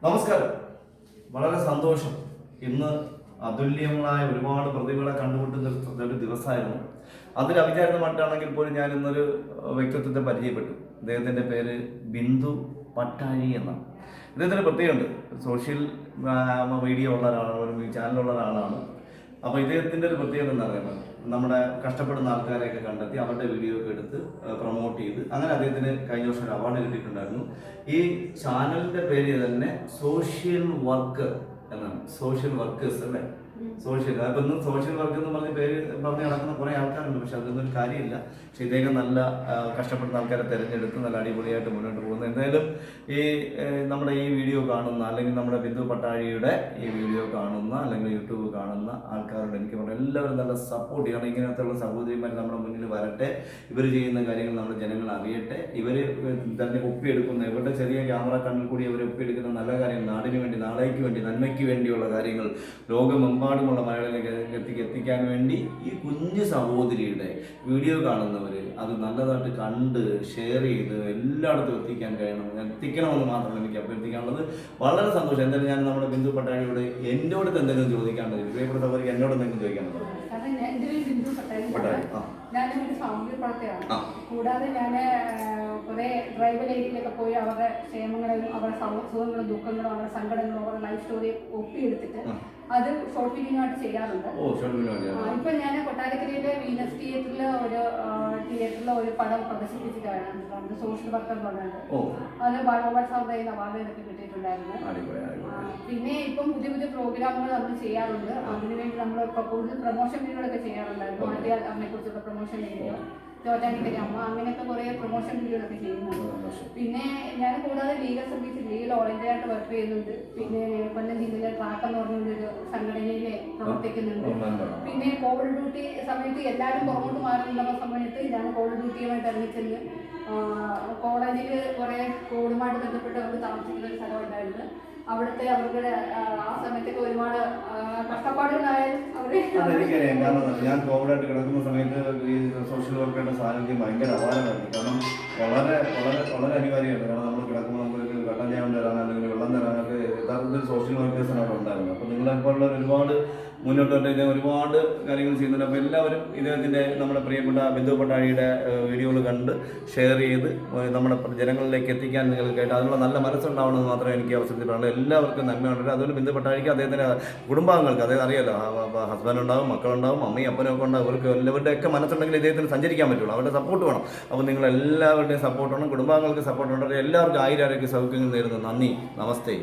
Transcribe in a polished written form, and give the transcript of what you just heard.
നമസ്കാരം. വളരെ സന്തോഷം. ഇന്ന് അതുല്യങ്ങളായ ഒരുപാട് പ്രതിഭകളെ കണ്ടുമുട്ടുന്ന ഒരു ദിവസമായിരുന്നു. അതിൽ അവിചാരിതമായിട്ടാണെങ്കിൽ പോലും ഞാൻ ഇന്നൊരു വ്യക്തിത്വത്തെ പരിചയപ്പെട്ടു. അദ്ദേഹത്തിൻ്റെ പേര് ബിന്ദു പട്ടാഴി എന്നാണ്. ഇദ്ദേഹത്തിൻ്റെ പ്രത്യേകമുണ്ട്. സോഷ്യൽ മീഡിയ ഉള്ള ഒരാളാണ്, ഒരു ചാനലുള്ള ഒരാളാണ്. അപ്പോൾ ഇദ്ദേഹത്തിൻ്റെ ഒരു പ്രത്യേകത എന്താ പറയുന്നത്, നമ്മുടെ കഷ്ടപ്പെടുന്ന ആൾക്കാരെയൊക്കെ കണ്ടെത്തി അവരുടെ വീഡിയോ ഒക്കെ എടുത്ത് പ്രൊമോട്ട് ചെയ്ത് അങ്ങനെ അദ്ദേഹത്തിന് കഴിഞ്ഞ വർഷം ഒരു അവാർഡ് കിട്ടിയിട്ടുണ്ടായിരുന്നു. ഈ ചാനലിൻ്റെ പേര് തന്നെ സോഷ്യൽ വർക്കർ എന്നാണ്. സോഷ്യൽ വർക്കേഴ്സ് അല്ലേ, സോഷ്യൽ. അപ്പം ഇന്ന് സോഷ്യൽ വർക്ക് എന്ന് പറഞ്ഞ പേര് പറഞ്ഞ് നടക്കുന്ന കുറേ ആൾക്കാരുണ്ട്. പക്ഷെ അതൊന്നും ഒരു കാര്യമില്ല. പക്ഷെ ഇദ്ദേഹം നല്ല കഷ്ടപ്പെടുന്ന ആൾക്കാരെ തിരഞ്ഞെടുത്ത് നല്ല അടിപൊളിയായിട്ട് മുന്നോട്ട് പോകുന്നു. എന്തായാലും ഈ നമ്മുടെ ഈ വീഡിയോ കാണുന്ന, അല്ലെങ്കിൽ നമ്മുടെ ബിന്ദു പട്ടാഴിയുടെ ഈ വീഡിയോ കാണുന്ന, അല്ലെങ്കിൽ യൂട്യൂബ് കാണുന്ന ആൾക്കാരോട് എനിക്ക് പറയാം, എല്ലാവരും നല്ല സപ്പോർട്ട് ചെയ്യണം. ഇങ്ങനത്തെയുള്ള സഹോദരിമാർ നമ്മുടെ മുന്നിൽ വരട്ടെ. ഇവർ ചെയ്യുന്ന കാര്യങ്ങൾ നമ്മുടെ ജനങ്ങൾ അറിയട്ടെ. ഇവർ തന്നെ ഒപ്പിയെടുക്കുന്ന, ഇവരുടെ ചെറിയ ക്യാമറ കണ്ണിൽ കൂടി അവർ ഒപ്പിയെടുക്കുന്ന നല്ല കാര്യങ്ങൾ, നാടിന് വേണ്ടി, നാളേക്ക് വേണ്ടി, നന്മയ്ക്ക് വേണ്ടിയുള്ള കാര്യങ്ങൾ ലോകമെമ്പാടുമുള്ള മലയാളികളിലേക്ക് എത്തിക്കാൻ വേണ്ടി ഈ കുഞ്ഞു സഹോദരിയുടെ വീഡിയോ കാണുന്നവർ അത് നല്ലതായിട്ട് കണ്ട് ഷെയർ ചെയ്ത് എല്ലായിടത്തും എത്തിക്കണമെന്ന് മാത്രമല്ല എനിക്ക് അഭ്യർത്ഥിക്കാനുള്ളത്. വളരെ സന്തോഷം. എന്തായാലും ഞാൻ നമ്മുടെ ബിന്ദു പട്ടാഴിയോട് എന്നോട് എന്തെങ്കിലും ചോദിക്കാനുള്ളത്, പ്രിയപ്പെട്ടവർക്ക് എന്നോട് എന്തെങ്കിലും ചോദിക്കാനുള്ളത്. ഞാനൊരു സാമൂഹ്യ പ്രവർത്തകയാണ്. കൂടാതെ ഞാൻ കുറേ ട്രൈബൽ ഏരിയയിലൊക്കെ പോയി അവരുടെ ക്ഷേമങ്ങളും അവരുടെ സുഖങ്ങളും ദുഃഖങ്ങളും അവരുടെ സങ്കടങ്ങളും അവരുടെ ലൈഫ് സ്റ്റോറി ഒപ്പിയെടുത്തിട്ട് അത് ഷോർട്ട് ഫിലിമായിട്ട് ചെയ്യാറുണ്ട്. ഇപ്പൊ ഞാൻ കൊട്ടാരക്കരയിലെ വീനസ് തിയേറ്ററിൽ ഒരു പടം പ്രദർശിപ്പിച്ചിട്ടാണ് സോഷ്യൽ വർക്കർ പറഞ്ഞത്. അത് ബാബാ സാറിന്റെ അവാർഡുകളൊക്കെ കിട്ടിയിട്ടുണ്ടായിരുന്നു. പിന്നെ ഇപ്പം പുതിയ പുതിയ പ്രോഗ്രാമുകൾ നമ്മൾ ചെയ്യാറുണ്ട്. അതിനുവേണ്ടി നമ്മൾ കൂടുതൽ പ്രൊമോഷൻ വീഡിയോകളൊക്കെ ചെയ്യാറുണ്ടായിരുന്നു. അതിനെ കുറിച്ചുള്ള പ്രൊമോഷൻ വീഡിയോ, ചോറ്റാനിക്കരി അമ്മ, അങ്ങനെയൊക്കെ കുറേ പ്രൊമോഷൻ വീഡിയോകളൊക്കെ ചെയ്യുന്നുണ്ട്. പിന്നെ ഞാൻ കൂടാതെ legal service, legal oriented work ചെയ്യുന്നുണ്ട്. പിന്നെ കൊല്ലം ജില്ലയിലെ ട്രാക്ക് എന്ന് പറഞ്ഞൊരു സംഘടനയിൽ പ്രവർത്തിക്കുന്നുണ്ട്. പിന്നെ കോവിഡ് ഡ്യൂട്ടി സമയത്ത് എല്ലാവരും പുറകോട്ട് മാറുന്ന സമയത്ത് ഞാൻ കോവിഡ് ഡ്യൂട്ടിയുമായിട്ട് ഇറങ്ങിച്ചെന്ന് കോളേജിൽ കുറേ കോവിഡുമായിട്ട് ബന്ധപ്പെട്ട് അവർക്ക് താമസിക്കുന്ന ഒരു സ്ഥലമുണ്ടായിരുന്നു. അവിടുത്തെ അവരുടെ ആ സമയത്തൊക്കെ ഒരുപാട് കഷ്ടപ്പാടുകളായാലും അതെനിക്കറിയാം. കാരണം ഞാൻ കോവിഡായിട്ട് കിടക്കുന്ന സമയത്ത് ഈ സോഷ്യൽ വർക്കറുടെ സാന്നിധ്യം ഭയങ്കര അപാരമായിരുന്നു. കാരണം വളരെ വളരെ വളരെ അനിവാര്യമാണ്. കാരണം നമ്മൾ കിടക്കുമ്പോൾ നമുക്ക് കട്ടൻ ചെയ്യാൻ തരാൻ, അല്ലെങ്കിൽ വെള്ളം തരാനൊക്കെ യഥാർത്ഥത്തിൽ സോഷ്യൽ വർക്കേഴ്സിന് അവിടെ ഉണ്ടായിരുന്നു. അപ്പോൾ നിങ്ങളെപ്പോലുള്ള ഒരുപാട് മുന്നോട്ട് വന്നിട്ട് ഒരുപാട് കാര്യങ്ങൾ ചെയ്യുന്നുണ്ട്. അപ്പോൾ എല്ലാവരും ഇദ്ദേഹത്തിൻ്റെ നമ്മുടെ പ്രിയപ്പെട്ട ബിന്ദു പട്ടാഴിയുടെ വീഡിയോകൾ കണ്ട് ഷെയർ ചെയ്ത് നമ്മുടെ ജനങ്ങളിലേക്ക് എത്തിക്കാൻ നിങ്ങൾക്കായിട്ട് അതിനുള്ള നല്ല മനസ്സുണ്ടാവണമെന്ന് മാത്രമേ എനിക്ക് അവസരത്തിൽ പറയുള്ളൂ. എല്ലാവർക്കും നന്മയുണ്ട്. അതുപോലെ ബിന്ദു പട്ടാഴിക്ക് അദ്ദേഹത്തിൻ്റെ കുടുംബാംഗങ്ങൾക്ക്, അതായത് അറിയാലോ, ഹസ്ബൻഡ് ഉണ്ടാവും, മക്കളുണ്ടാവും, അമ്മയും അപ്പനും ഒക്കെ ഉണ്ടാവും. അവർക്ക് എല്ലാവരുടെയൊക്കെ മനസ്സുണ്ടെങ്കിൽ ഇദ്ദേഹത്തിന് സഞ്ചരിക്കാൻ പറ്റുള്ളൂ. അവരുടെ സപ്പോർട്ട് വേണം. അപ്പോൾ നിങ്ങൾ എല്ലാവരുടെയും സപ്പോർട്ട് വേണം. കുടുംബാംഗങ്ങൾക്ക് സപ്പോർട്ട് വേണം. എല്ലാവർക്കും ആയിരം സൗഖ്യങ്ങൾ നേരുന്നു. നന്ദി, നമസ്തേ.